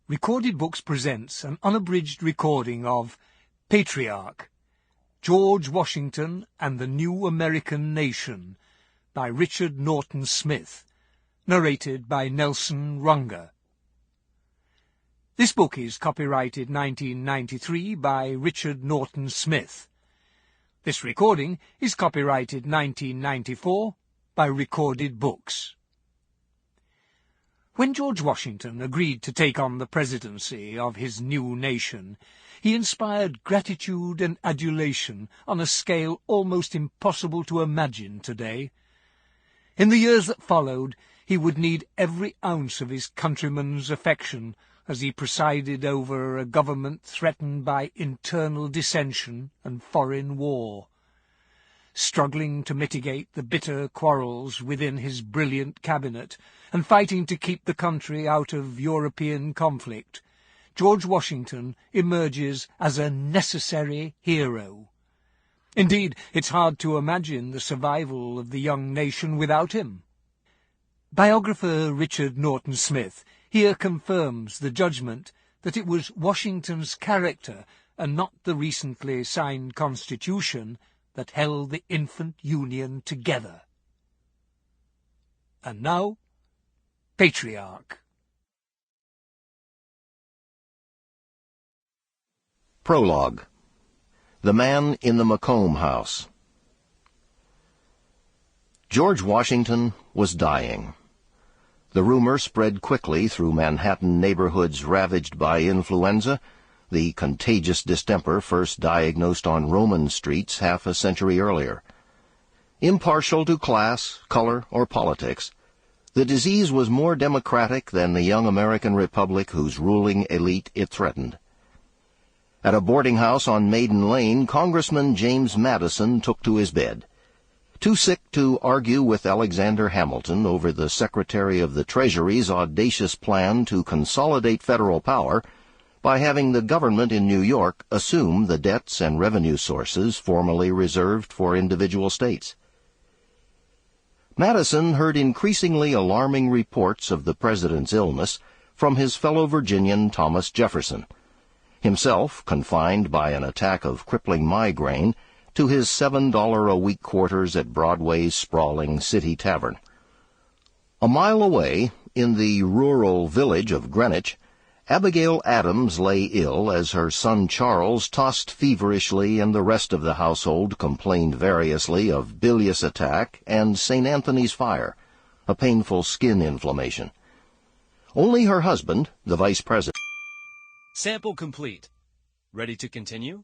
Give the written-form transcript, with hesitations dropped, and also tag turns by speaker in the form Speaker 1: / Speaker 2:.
Speaker 1: Recorded Books presents an unabridged recording of Patriarch, George Washington and the New American Nation by Richard Norton Smith, narrated by Nelson Runger. This book is copyrighted 1993 by Richard Norton Smith. This recording is copyrighted 1994 by Recorded Books. When George Washington agreed to take on the presidency of his new nation, he inspired gratitude and adulation on a scale almost impossible to imagine today. In the years that followed, he would need every ounce of his countrymen's affection as he presided over a government threatened by internal dissension and foreign war. Struggling to mitigate the bitter quarrels within his brilliant cabinet and fighting to keep the country out of European conflict, George Washington emerges as a necessary hero. Indeed, it's hard to imagine the survival of the young nation without him. Biographer Richard Norton Smith here confirms the judgment that it was Washington's character and not the recently signed Constitution that held the infant Union together. And now, Patriarch.
Speaker 2: Prologue. The Man in the Macomb House. George Washington was dying. The rumor spread quickly through Manhattan neighborhoods ravaged by influenza, the contagious distemper first diagnosed on Roman streets half a century earlier. Impartial to class, color, or politics, the disease was more democratic than the young American republic whose ruling elite it threatened. At a boarding house on Maiden Lane, Congressman James Madison took to his bed. Too sick to argue with Alexander Hamilton over the Secretary of the Treasury's audacious plan to consolidate federal power by having the government in New York assume the debts and revenue sources formerly reserved for individual states. Madison heard increasingly alarming reports of the president's illness from his fellow Virginian Thomas Jefferson, himself confined by an attack of crippling migraine to his $7-a-week quarters at Broadway's sprawling City Tavern. A mile away, in the rural village of Greenwich, Abigail Adams lay ill as her son Charles tossed feverishly and the rest of the household complained variously of bilious attack and St. Anthony's fire, a painful skin inflammation. Only her husband, the vice president.
Speaker 3: Sample complete. Ready to continue?